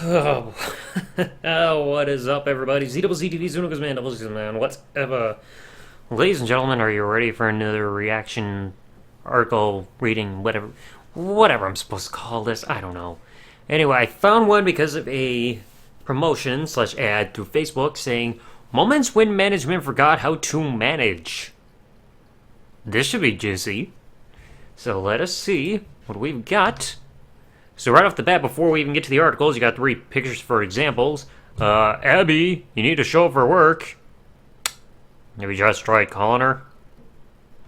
Oh, oh, what is up, everybody? ZWZTV Zunigaistheman, what's up? Ladies and gentlemen, are you ready for another reaction article reading, whatever I'm supposed to call this? I don't know. Anyway, I found one because of a promotion slash ad through Facebook saying, Moments when management forgot how to manage. This should be juicy. So let us see what we've got. So right off the bat, before we even get to the articles, you got 3 pictures for examples. Abby, you need to show up for work. Maybe just try calling her.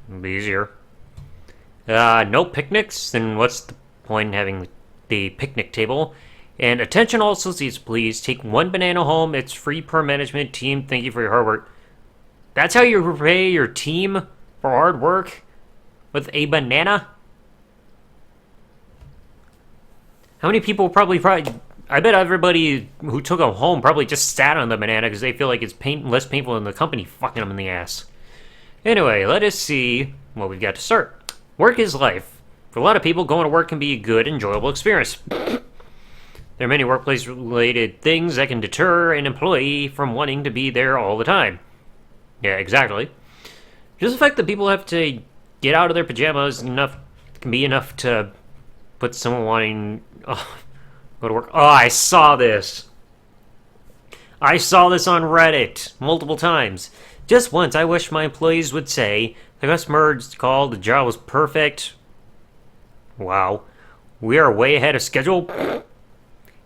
It'll be easier. No picnics, then what's the point in having the picnic table? And attention all associates, please. Take 1 banana home. It's free per management team. Thank you for your hard work. That's how you repay your team for hard work? With a banana? How many people probably, I bet everybody who took them home probably just sat on the banana because they feel like it's less painful than the company fucking them in the ass. Anyway, let us see what we've got to start. Work is life. For a lot of people, going to work can be a good, enjoyable experience. There are many workplace-related things that can deter an employee from wanting to be there all the time. Yeah, exactly. Just the fact that people have to get out of their pajamas can be enough to put someone wanting go to work. Oh, I saw this. I saw this on Reddit multiple times. Just once, I wish my employees would say, the customer's called, the job was perfect. Wow. We are way ahead of schedule.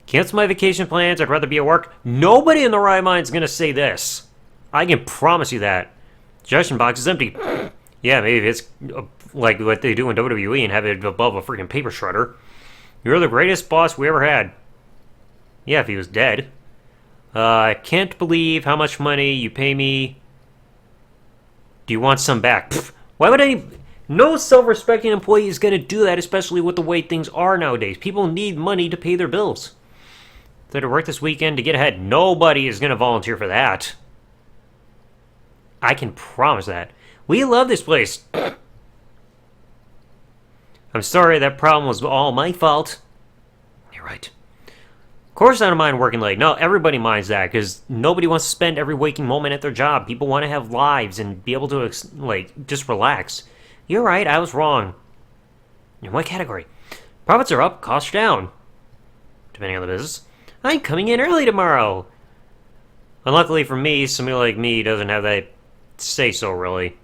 Cancel my vacation plans, I'd rather be at work. Nobody in their right mind is going to say this. I can promise you that. Suggestion box is empty. Yeah, maybe it's like what they do in WWE and have it above a freaking paper shredder. You're the greatest boss we ever had. Yeah, if he was dead. I can't believe how much money you pay me. Do you want some back? Pfft, why would any... No self-respecting employee is going to do that, especially with the way things are nowadays. People need money to pay their bills. They had to work this weekend to get ahead. Nobody is going to volunteer for that. I can promise that. We love this place. I'm sorry, that problem was all my fault. You're right. Of course I don't mind working late. No, everybody minds that, because nobody wants to spend every waking moment at their job. People want to have lives and be able to, just relax. You're right, I was wrong. In what category? Profits are up, costs are down. Depending on the business. I'm coming in early tomorrow. Unluckily for me, somebody like me doesn't have that say-so, really.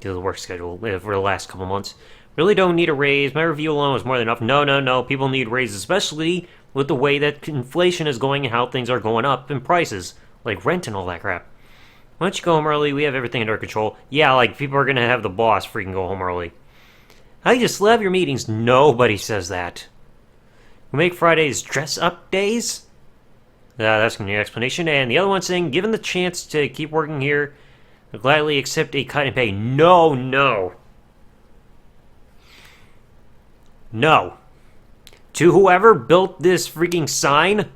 To the work schedule for the last couple months. Really don't need a raise. My review alone was more than enough. No. People need raises, especially with the way that inflation is going and how things are going up in prices, like rent and all that crap. Why don't you go home early? We have everything under control. Yeah, like people are going to have the boss freaking go home early. I just love your meetings. Nobody says that. We make Fridays dress-up days? That's going to be an explanation. And the other one saying, given the chance to keep working here, I'll gladly accept a cut in pay. No. To whoever built this freaking sign,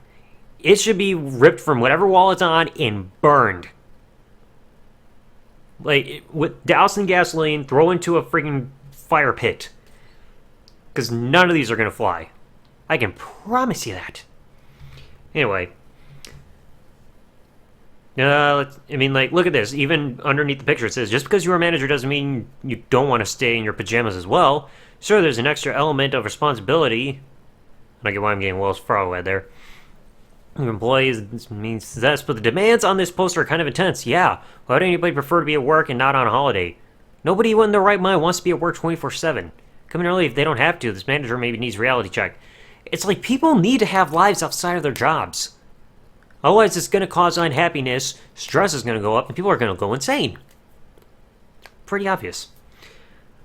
it should be ripped from whatever wall it's on and burned. With doused in gasoline, throw into a freaking fire pit. Because none of these are going to fly. I can promise you that. Anyway. Look at this. Even underneath the picture it says, just because you're a manager doesn't mean you don't want to stay in your pajamas as well. Sure, there's an extra element of responsibility. I don't get why I'm getting Wells Fargo right there. Employees means this, but the demands on this poster are kind of intense. Yeah, why would anybody prefer to be at work and not on a holiday? Nobody in their right mind wants to be at work 24/7. Come in early if they don't have to. This manager maybe needs reality check. It's like people need to have lives outside of their jobs. Otherwise, it's going to cause unhappiness, stress is going to go up, and people are going to go insane. Pretty obvious.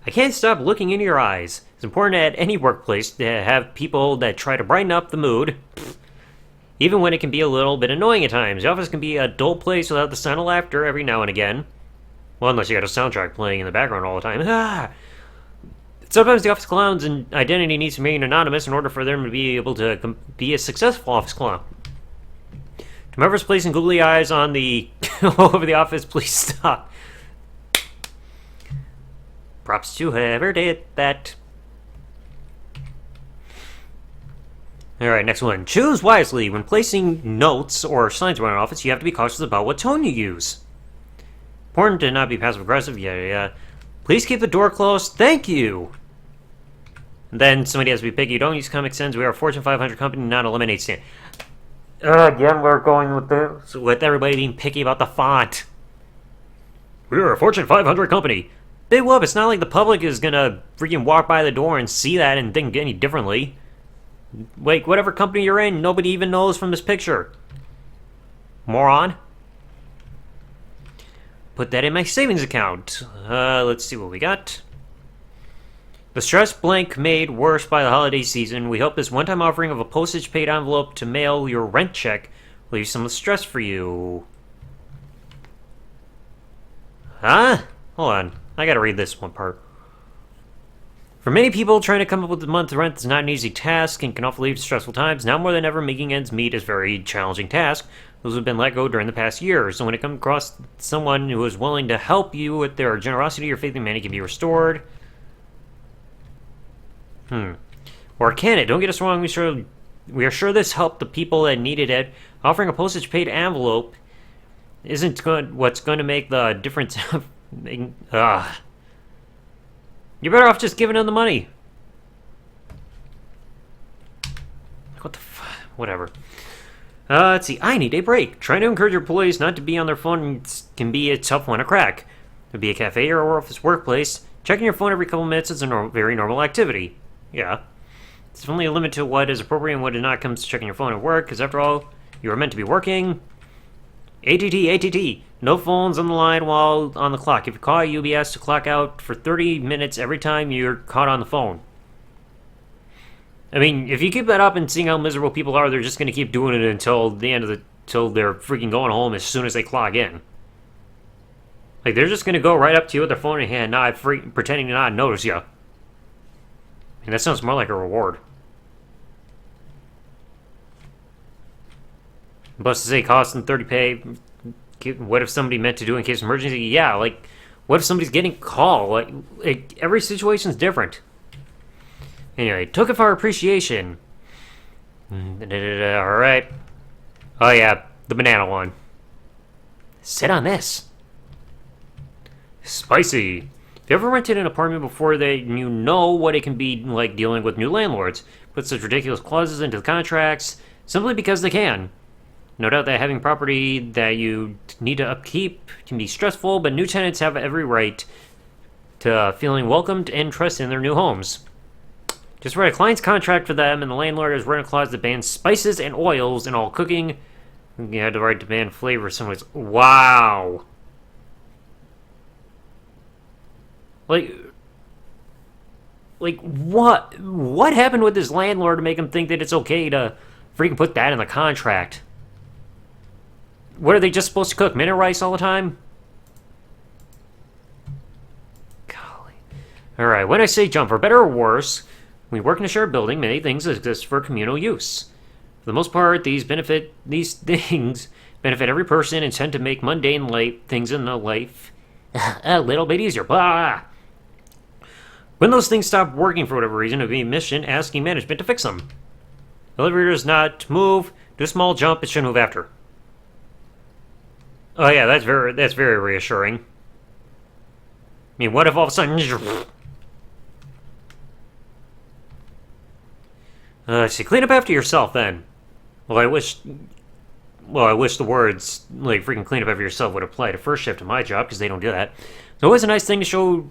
I can't stop looking into your eyes. It's important at any workplace to have people that try to brighten up the mood, even when it can be a little bit annoying at times. The office can be a dull place without the sound of laughter every now and again. Well, unless you got a soundtrack playing in the background all the time. Sometimes the office clown's identity needs to remain anonymous in order for them to be able to be a successful office clown. To whoever's placing googly eyes on the all over the office, please stop. Props to whoever did that. Alright, next one. Choose wisely. When placing notes or signs around an office, you have to be cautious about what tone you use. Important to not be passive-aggressive. Yeah. Please keep the door closed. Thank you! And then somebody has to be picky. Don't use Comic Sans. We are a Fortune 500 company, not a lemonade stand. Again, we're going with with everybody being picky about the font. We are a Fortune 500 company. Big whoop, it's not like the public is gonna freaking walk by the door and see that and think any differently. Like, whatever company you're in, nobody even knows from this picture. Moron. Put that in my savings account. Let's see what we got. The stress blank made worse by the holiday season. We hope this one-time offering of a postage-paid envelope to mail your rent check will leave some of the stress for you. Huh? Hold on. I gotta read this one part. For many people, trying to come up with the month's rent is not an easy task and can often lead to stressful times. Now more than ever, making ends meet is a very challenging task. Those who have been let go during the past year. So when it comes across someone who is willing to help you with their generosity, your faith in humanity can be restored. Or can it? Don't get us wrong. We are sure this helped the people that needed it. Offering a postage-paid envelope isn't what's going to make the difference. You're better off just giving them the money. What the whatever. Let's see. I need a break. Trying to encourage your employees not to be on their phone can be a tough one to crack. It could be a cafe or office workplace. Checking your phone every couple minutes is a very normal activity. Yeah. There's only a limit to what is appropriate and what is not comes to checking your phone at work, because after all, you are meant to be working. ATT. No phones on the line while on the clock. If you call, you'll be asked to clock out for 30 minutes every time you're caught on the phone. I mean, if you keep that up and seeing how miserable people are, they're just going to keep doing it until the end of till they're freaking going home as soon as they clock in. Like, they're just going to go right up to you with their phone in hand, not pretending to not notice you. And that sounds more like a reward. Plus, to say cost and 30 pay. What if somebody meant to do in case of emergency? Yeah, like, what if somebody's getting a call? Like every situation's different. Anyway, token for appreciation. Alright. Oh yeah, the banana one. Sit on this. Spicy. If you ever rented an apartment before, you know what it can be like dealing with new landlords. Put such ridiculous clauses into the contracts simply because they can. No doubt that having property that you need to upkeep can be stressful, but new tenants have every right to feeling welcomed and trust in their new homes. Just write a client's contract for them, and the landlord has written a clause that bans spices and oils in all cooking. You had the right to ban flavor. Someone's wow. Like what? What happened with this landlord to make him think that it's okay to freaking put that in the contract? What are they just supposed to cook? Minute rice all the time? Golly. Alright, when I say jump, for better or worse, we work in a shared building, many things exist for communal use. For the most part, these things benefit every person and tend to make mundane things in the life a little bit easier. Blah! When those things stop working for whatever reason, it would be a mission asking management to fix them. The elevator does not move, do a small jump, it should move after. Oh yeah, that's very reassuring. I mean, what if all of a sudden... see, clean up after yourself, then. Well, I wish the words, like, freaking clean up after yourself would apply to first shift in my job, because they don't do that. It's always a nice thing to show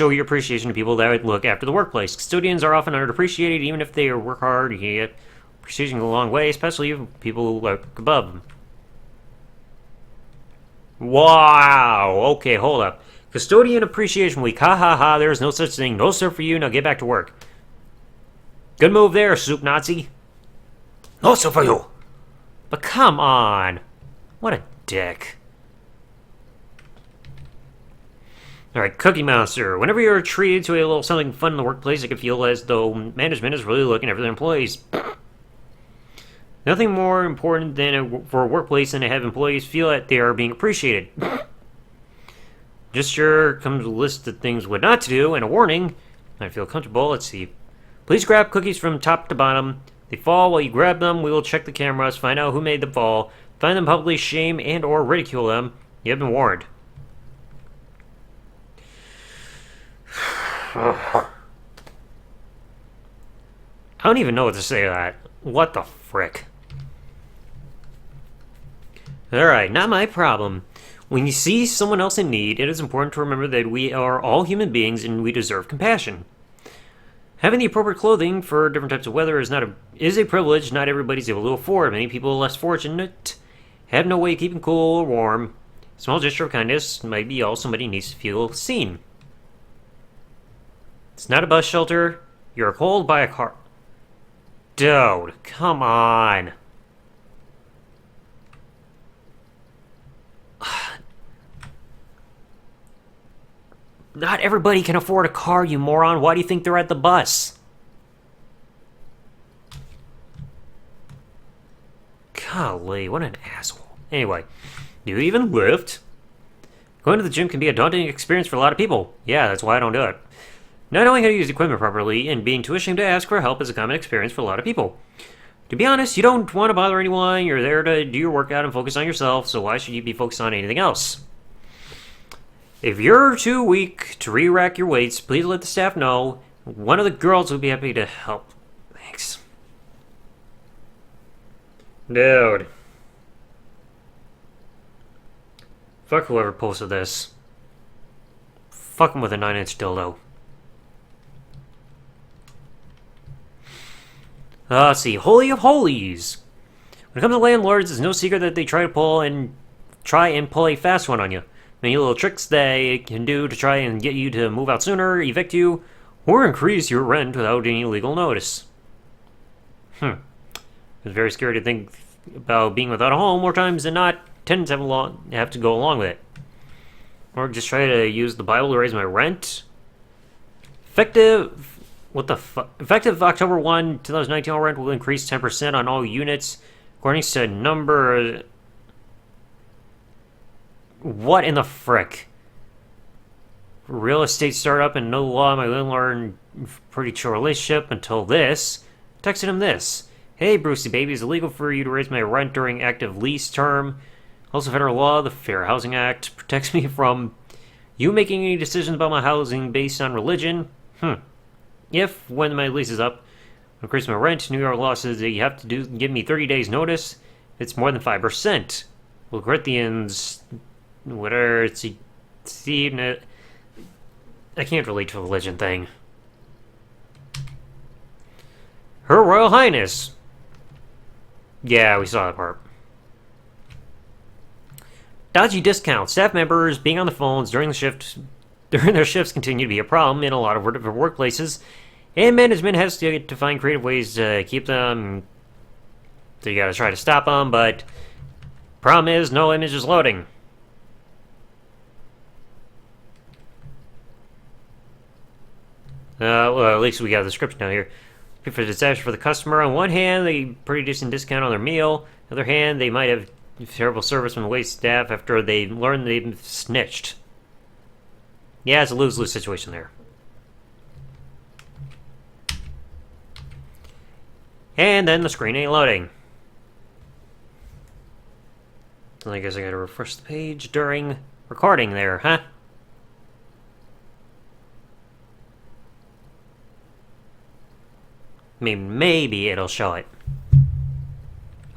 your appreciation to people that look after the workplace. Custodians are often underappreciated, even if they work hard. You get appreciation a long way, especially if people who look above them. Wow! Okay, hold up. Custodian Appreciation Week. Ha ha ha, there's no such thing. No sir for you, now get back to work. Good move there, Soup Nazi. No sir for you. But come on. What a dick. Alright, Cookie Monster. Whenever you're treated to a little something fun in the workplace, it can feel as though management is really looking after their employees. Nothing more important for a workplace than to have employees feel that they are being appreciated. Just sure comes a list of things what not to do and a warning. I feel comfortable. Let's see. Please grab cookies from top to bottom. They fall while you grab them. We will check the cameras, find out who made them fall, find them publicly, shame and or ridicule them. You have been warned. I don't even know what to say to that. What the frick? Alright, not my problem. When you see someone else in need, it is important to remember that we are all human beings and we deserve compassion. Having the appropriate clothing for different types of weather is a privilege not everybody's able to afford. Many people less fortunate have no way of keeping cool or warm. A small gesture of kindness might be all somebody needs to feel seen. It's not a bus shelter. You're cold by a car. Dude, come on. Not everybody can afford a car, you moron. Why do you think they're at the bus? Golly, what an asshole. Anyway, do you even lift? Going to the gym can be a daunting experience for a lot of people. Yeah, that's why I don't do it. Not knowing how to use equipment properly and being too ashamed to ask for help is a common experience for a lot of people. To be honest, you don't want to bother anyone. You're there to do your workout and focus on yourself, so why should you be focused on anything else? If you're too weak to re-rack your weights, please let the staff know. One of the girls will be happy to help. Thanks. Dude. Fuck whoever posted this. Fuck him with a 9-inch dildo. Let's see. Holy of Holies. When it comes to landlords, it's no secret that they try and pull a fast one on you. Many little tricks they can do to try and get you to move out sooner, evict you, or increase your rent without any legal notice. It's very scary to think about being without a home. More times than not, tenants have to go along with it. Or just try to use the Bible to raise my rent. Effective October 1, 2019, all rent will increase 10% on all units. According to number... What in the frick? Real estate startup and no law. My landlord and pretty chill relationship until this. Texted him this. Hey, Brucey baby, is it illegal for you to raise my rent during active lease term? Also, federal law, the Fair Housing Act, protects me from you making any decisions about my housing based on religion. If, when my lease is up, I increase my rent, New York law says that you have to give me 30 days notice. It's more than 5%. Well, Corinthians... Whatever, I can't relate to a religion thing. Her Royal Highness. Yeah, we saw that part. Dodgy discounts. Staff members being on the phones during their shifts continue to be a problem in a lot of workplaces, and management has to find creative ways to keep them. So you gotta try to stop them, but problem is no image is loading. Well, at least we got a description down here. For the disaster for the customer. On one hand, they pretty decent discount on their meal. On the other hand, they might have terrible service from the wait staff after they learn they've snitched. Yeah, it's a lose-lose situation there. And then the screen ain't loading. So I guess I gotta refresh the page during recording there, huh? I mean, maybe it'll show it.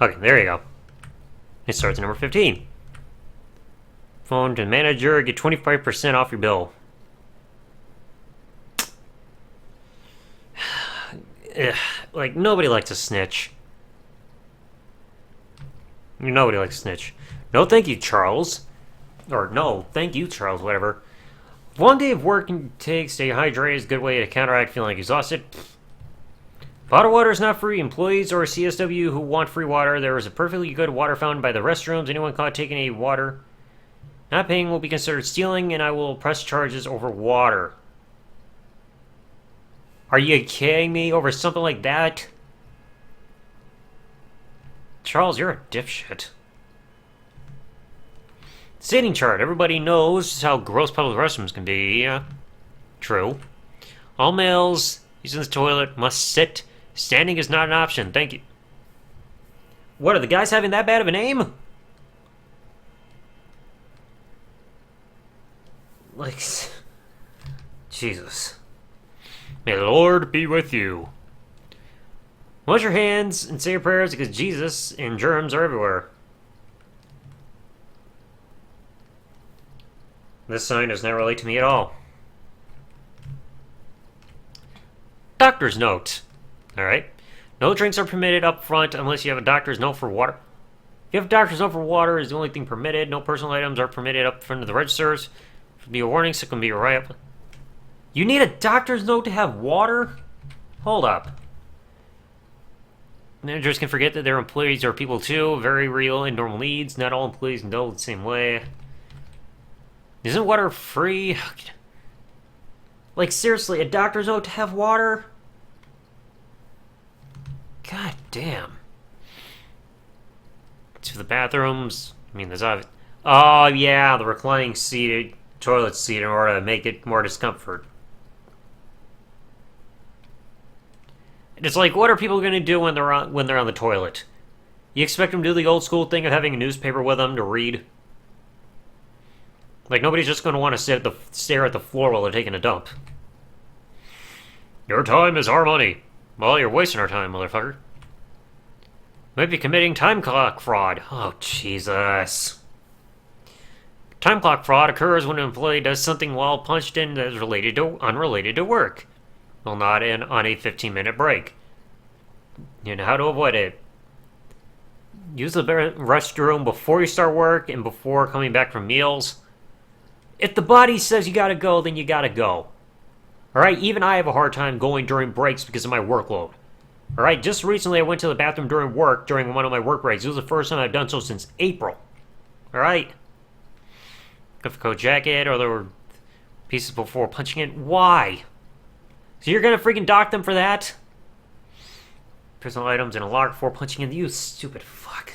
Okay, there you go. It starts at number 15. Phone to manager, get 25% off your bill. Like, nobody likes a snitch. Nobody likes a snitch. No thank you, Charles. Or no, thank you, Charles, whatever. One day of work and take, stay hydrated is a good way to counteract feeling exhausted. Bottled water is not free. Employees or CSW who want free water, there is a perfectly good water fountain by the restrooms. Anyone caught taking a water not paying will be considered stealing, and I will press charges over water. Are you kidding me over something like that? Charles, you're a dipshit. Seating chart. Everybody knows how gross public restrooms can be. True. All males Using the toilet must sit. Standing is not an option. Thank you. What, are the guys having that bad of a name? Like, Jesus. May the Lord be with you. Wash your hands and say your prayers because Jesus and germs are everywhere. This sign does not relate to me at all. Doctor's note. Alright. No drinks are permitted up front unless you have a doctor's note for water. If you have a doctor's note for water, is the only thing permitted. No personal items are permitted up front of the registers. It be a warning, so it can be a right up. You need a doctor's note to have water? Hold up. Managers can forget that their employees are people too. Very real and normal needs. Not all employees can go the same way. Isn't water free? Like, seriously, a doctor's note to have water? God damn. To the bathrooms. I mean, there's obvious. Oh, yeah, the reclining seated toilet seat in order to make it more discomfort. It's like, what are people going to do when they're on the toilet? You expect them to do the old school thing of having a newspaper with them to read? Like, nobody's just going to want to stare at the floor while they're taking a dump. Your time is our money. Well, you're wasting our time, motherfucker. Might be committing time clock fraud. Oh, Jesus. Time clock fraud occurs when an employee does something while punched in that is unrelated to work. Well, not on a 15-minute break. You know how to avoid it. Use the restroom before you start work and before coming back from meals. If the body says you gotta go, then you gotta go. Alright, even I have a hard time going during breaks because of my workload. Alright, just recently I went to the bathroom during one of my work breaks. It was the first time I've done so since April. Alright? Cuff coat jacket, or there were pieces before punching it. Why? So you're gonna freaking dock them for that? Personal items in a locker before punching in. You stupid fuck.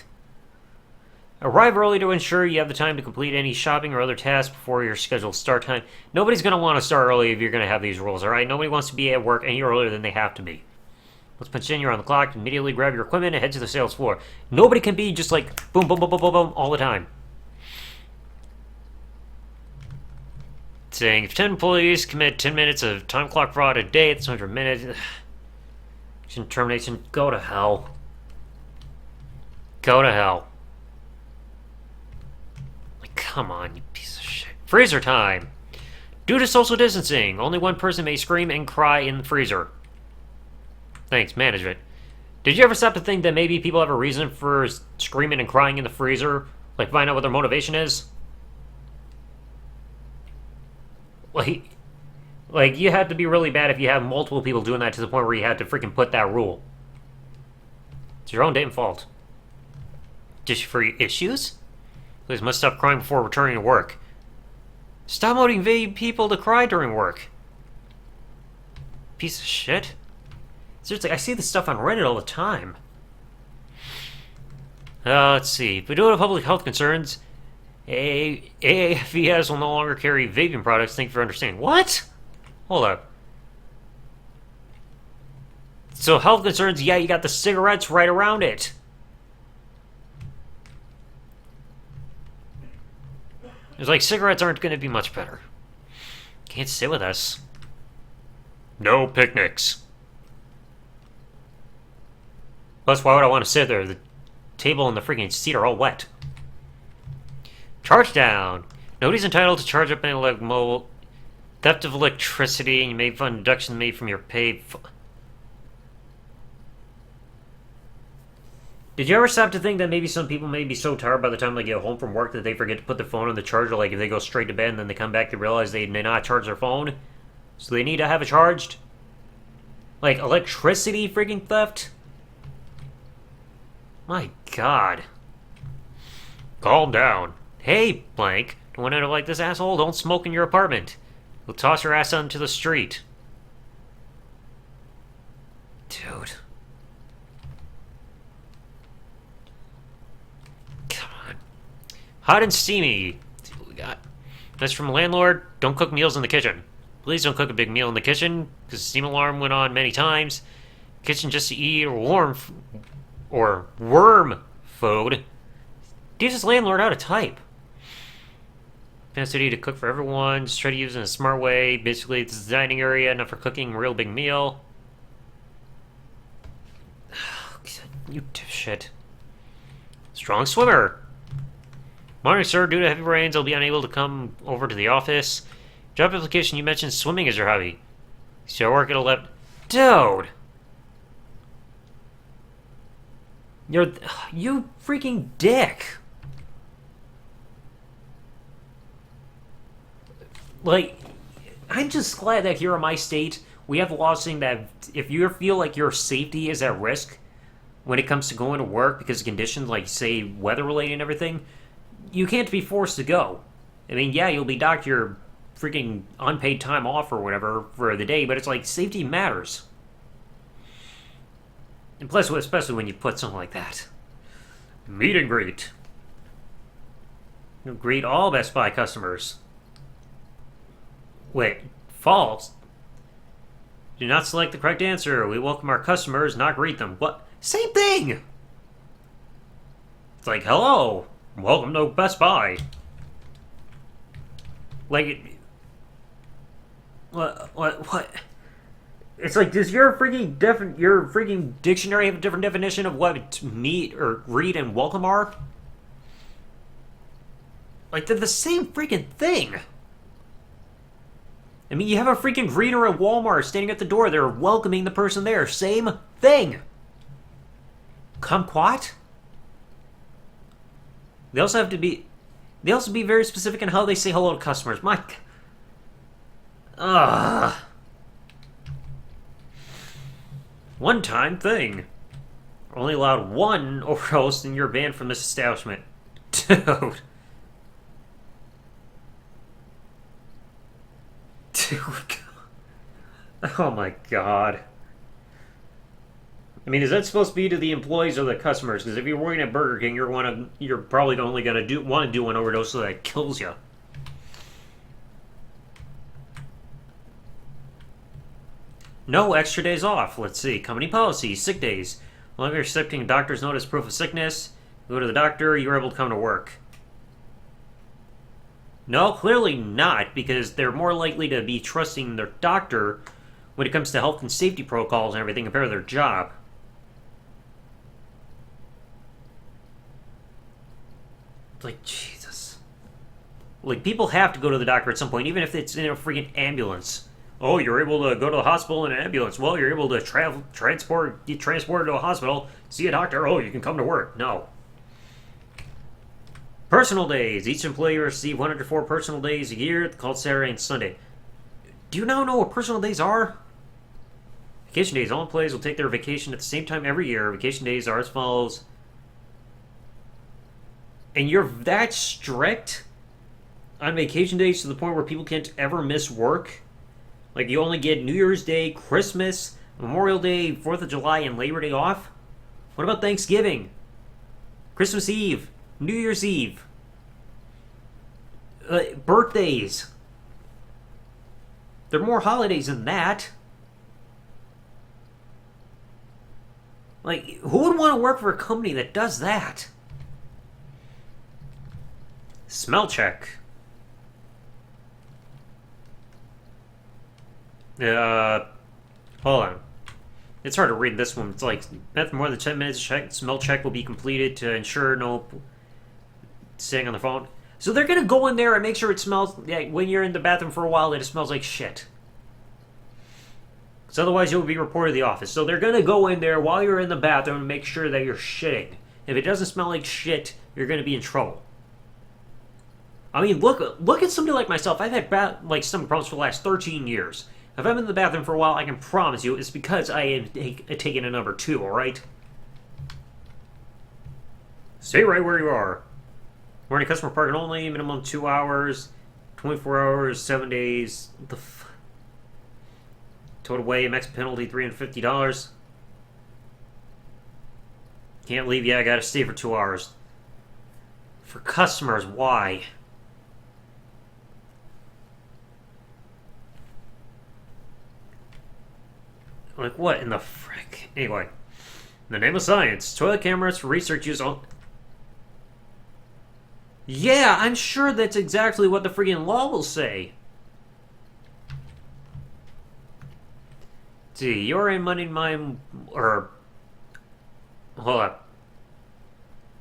Arrive early to ensure you have the time to complete any shopping or other tasks before your scheduled start time. Nobody's going to want to start early if you're going to have these rules, alright? Nobody wants to be at work any earlier than they have to be. Let's punch in, you're on the clock, immediately grab your equipment and head to the sales floor. Nobody can be just like boom, boom, boom, boom, boom, boom, all the time. Saying if 10 employees commit 10 minutes of time clock fraud a day, that's 100 minutes. Termination, go to hell. Go to hell. Come on, you piece of shit. Freezer time. Due to social distancing, only one person may scream and cry in the freezer. Thanks, management. Did you ever stop to think that maybe people have a reason for screaming and crying in the freezer? Like, find out what their motivation is? Like, you have to be really bad if you have multiple people doing that to the point where you had to freaking put that rule. It's your own damn fault. Just for your issues? Please must stop crying before returning to work. Stop motivating people to cry during work. Piece of shit. Seriously, I see this stuff on Reddit all the time. Let's see. If we do have public health concerns, AAFES will no longer carry vaping products. Thank you for understanding. What? Hold up. So health concerns, yeah, you got the cigarettes right around it. It's like cigarettes aren't going to be much better. Can't sit with us. No picnics. Plus, why would I want to sit there? The table and the freaking seat are all wet. Charge down. Nobody's entitled to charge up any mobile. Theft of electricity, and you may fund deductions made from your pay. Did you ever stop to think that maybe some people may be so tired by the time they get home from work that they forget to put their phone on the charger? Like if they go straight to bed and then they come back, they realize they did not charge their phone, so they need to have it charged? Like electricity freaking theft? My God. Calm down. Hey, blank. Don't want to like this asshole? Don't smoke in your apartment. We'll toss your ass onto the street. Dude. Come on. Hot and steamy. Let's see what we got. That's from landlord. Don't cook meals in the kitchen. Please don't cook a big meal in the kitchen, because the steam alarm went on many times. Kitchen just to eat or worm food. Teach this landlord how to type. Fancy to cook for everyone. Just try to use it in a smart way. Basically, it's a dining area, not for cooking a real big meal. You dipshit. Strong swimmer. Morning, sir. Due to heavy rains, I'll be unable to come over to the office. Job application, you mentioned swimming is your hobby. So I work at 11. Dude! You freaking dick! Like, I'm just glad that here in my state, we have laws saying that if you feel like your safety is at risk when it comes to going to work because of conditions like, say, weather-related and everything, you can't be forced to go. I mean, yeah, you'll be docked your freaking unpaid time off or whatever for the day, but it's like, safety matters. And plus, especially when you put something like that. Meet and greet. You'll greet all Best Buy customers. Wait, false. Do not select the correct answer. We welcome our customers, not greet them. What? Same thing! It's like, hello, welcome to Best Buy. Like, what? It's like, does your freaking dictionary have a different definition of what meet or greet and welcome are? Like, they're the same freaking thing. I mean, you have a freaking greeter at Walmart standing at the door. They're welcoming the person there. Same thing. Kumquat? They also be very specific in how they say hello to customers. Mike. One-time thing. Only allowed one overhost in your band from this establishment. Dude. Oh my god. I mean, is that supposed to be to the employees or the customers? Because if you're working at Burger King, you're probably only going to want to do an overdose so that it kills you. No extra days off. Let's see. Company policy. Sick days. As long as you're accepting a doctor's note as proof of sickness, you go to the doctor, you're able to come to work. No, clearly not, because they're more likely to be trusting their doctor when it comes to health and safety protocols and everything compared to their job. Like, Jesus. Like, people have to go to the doctor at some point, even if it's in a freaking ambulance. Oh, you're able to go to the hospital in an ambulance. Well, you're able to get transported to a hospital, see a doctor. Oh, you can come to work. No. Personal days. Each employee will receive 104 personal days a year, called Saturday and Sunday. Do you now know what personal days are? Vacation days. All employees will take their vacation at the same time every year. Vacation days are as follows. And you're that strict on vacation days to the point where people can't ever miss work? Like, you only get New Year's Day, Christmas, Memorial Day, 4th of July, and Labor Day off? What about Thanksgiving? Christmas Eve? New Year's Eve? Birthdays? There are more holidays than that. Like, who would want to work for a company that does that? Smell check. Hold on. It's hard to read this one. It's like, after more than 10 minutes, smell check will be completed to ensure no sitting on the phone. So they're gonna go in there and make sure it smells, like, when you're in the bathroom for a while, that it smells like shit. Because otherwise you'll be reported to the office. So they're gonna go in there while you're in the bathroom and make sure that you're shitting. If it doesn't smell like shit, you're gonna be in trouble. I mean, look at somebody like myself. I've had stomach problems for the last 13 years. If I'm in the bathroom for a while, I can promise you it's because I have taken a number 2, alright? Stay right where you are. Morning customer parking only, minimum 2 hours, 24 hours, 7 days. What the Total away, max penalty $350. Can't leave yet, I gotta stay for 2 hours. For customers, why? Like, what in the frick? Anyway, in the name of science, toilet cameras for research use on... Yeah, I'm sure that's exactly what the friggin' law will say. See, you're in Monday my... Or... Hold up.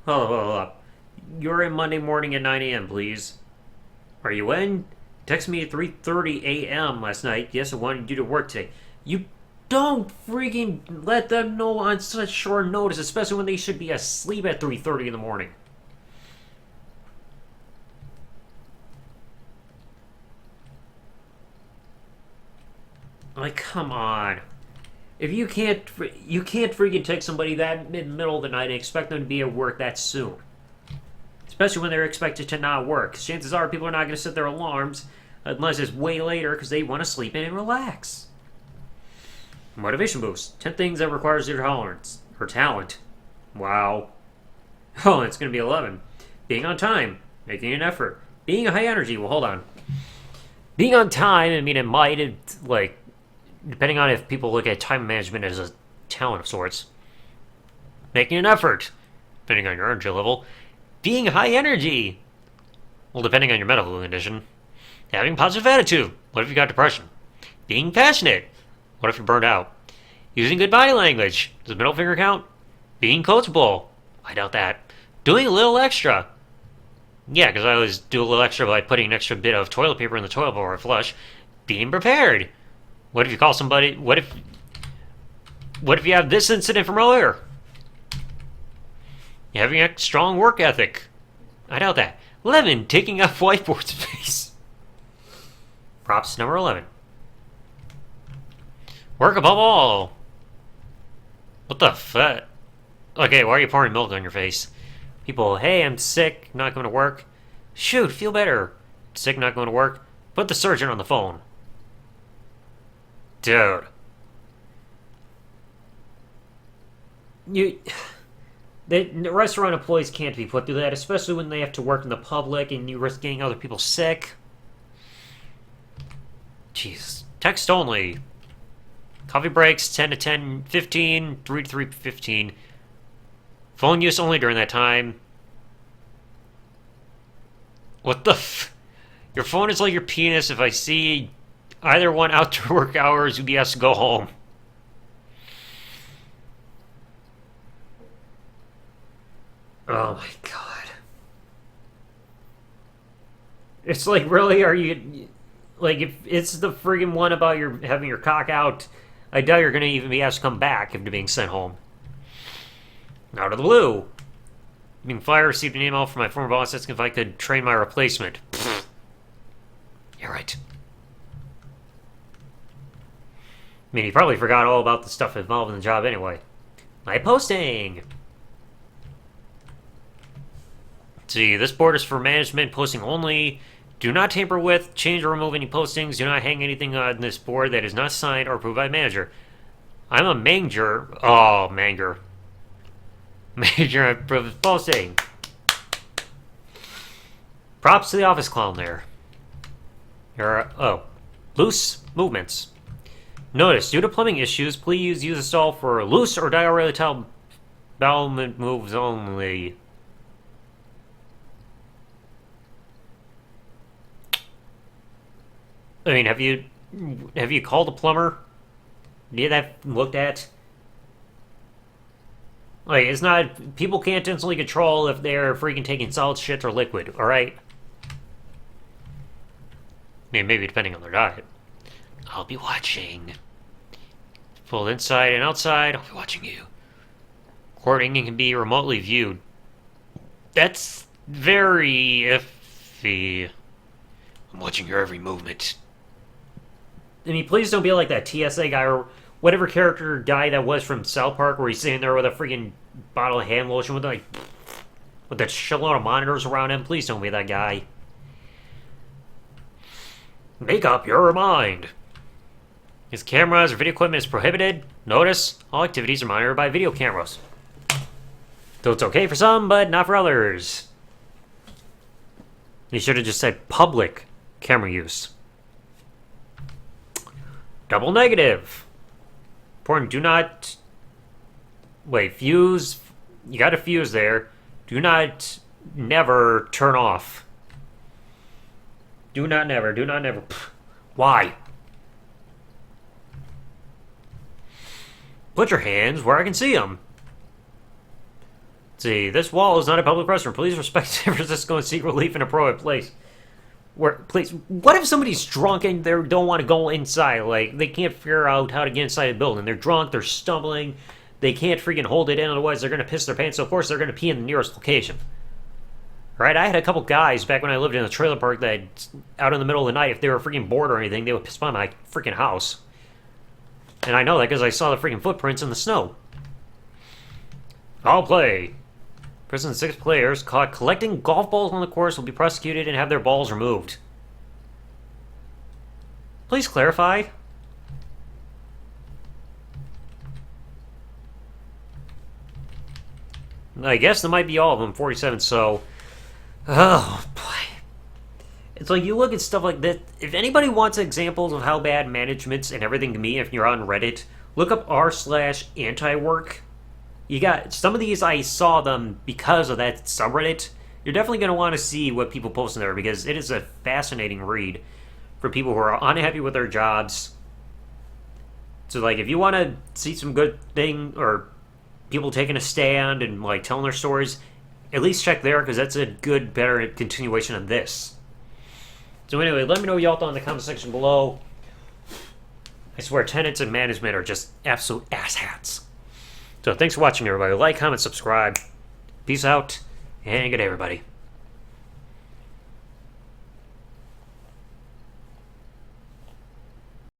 Hold up. You're in Monday morning at 9 a.m., please. Are you in? Text me at 3:30 a.m. last night. Yes, I wanted you to work today. You don't freaking let them know on such short notice, especially when they should be asleep at 3:30 in the morning. Like, come on. If you can't freaking text somebody that in the middle of the night and expect them to be at work that soon. Especially when they're expected to not work. Chances are people are not going to set their alarms unless it's way later because they want to sleep in and relax. Motivation boost. 10 things that requires your tolerance. Or talent. Wow. Oh, it's going to be 11. Being on time. Making an effort. Being high energy. Well, hold on. Being on time, I mean, it might, like, depending on if people look at time management as a talent of sorts. Making an effort. Depending on your energy level. Being high energy. Well, depending on your medical condition. Having a positive attitude. What if you got depression? Being passionate. What if you're burned out? Using good body language. Does middle finger count? Being coachable. I doubt that. Doing a little extra. Yeah, because I always do a little extra by putting an extra bit of toilet paper in the toilet before I flush. Being prepared. What if you call somebody... What if you have this incident from earlier? Having a strong work ethic. I doubt that. 11. Taking up whiteboard space. Props number 11. Work above all. What the fuck? Okay, why are you pouring milk on your face? People, hey, I'm sick, not going to work. Shoot, feel better. Sick, not going to work. Put the surgeon on the phone. Dude. The restaurant employees can't be put through that, especially when they have to work in the public and you risk getting other people sick. Jeez. Text only. Coffee breaks, 10 to 10, 15, 3 to 3:15. Phone use only during that time. What the f... Your phone is like your penis. If I see either one after work hours, you'd be asked to go home. Oh my god. It's like, really, are you... Like, if it's the friggin' one about your having your cock out, I doubt you're gonna even be asked to come back if you're being sent home. Out of the blue. Being fired, received an email from my former boss asking if I could train my replacement. Pfft. You're right. I mean, he probably forgot all about the stuff involved in the job anyway. My posting! See, this board is for management posting only. Do not tamper with, change or remove any postings. Do not hang anything on this board that is not signed or approved by manager. I'm a manger. Oh, manger. Manager approved posting. Props to the office clown there. Loose movements. Notice, due to plumbing issues, please use a stall for loose or diarrheal bowel moves only. I mean, have you called a plumber? Did that looked at? Like, it's not... People can't instantly control if they're freaking taking solid shit or liquid, alright? I mean, maybe depending on their diet. I'll be watching. Pulled inside and outside, I'll be watching you. Recording can be remotely viewed. That's very iffy. I'm watching your every movement. I mean, please don't be like that TSA guy or whatever character guy that was from South Park where he's sitting there with a freaking bottle of hand lotion with like with that shitload of monitors around him. Please don't be that guy. Make up your mind. His cameras or video equipment is prohibited. Notice, all activities are monitored by video cameras. So it's okay for some, but not for others. He should have just said public camera use. Double negative. Important, do not... Wait, fuse... You got a fuse there. Do not never turn off. Do not never. Pfft. Why? Put your hands where I can see them. Let's see, this wall is not a public restroom. Please respect San Francisco and seek relief in a private place. Please, what if somebody's drunk and they don't want to go inside? Like, they can't figure out how to get inside the building. They're drunk, they're stumbling, they can't freaking hold it in, otherwise they're going to piss their pants, so of course they're going to pee in the nearest location. Right? I had a couple guys back when I lived in a trailer park that, out in the middle of the night, if they were freaking bored or anything, they would piss by my freaking house. And I know that because I saw the freaking footprints in the snow. I'll play. Prison 6 players caught collecting golf balls on the course will be prosecuted and have their balls removed. Please clarify. I guess that might be all of them, 47, so... Oh, boy. It's like, you look at stuff like that. If anybody wants examples of how bad managements and everything can be, if you're on Reddit, look up r/anti-work. You got some of these, I saw them because of that subreddit. You're definitely going to want to see what people post in there because it is a fascinating read for people who are unhappy with their jobs. So, like, if you want to see some good thing or people taking a stand and, like, telling their stories, at least check there because that's a good, better continuation of this. So anyway, let me know what y'all thought in the comment section below. I swear, tenants and management are just absolute asshats. So thanks for watching, everybody. Like, comment, subscribe. Peace out, and good day, everybody.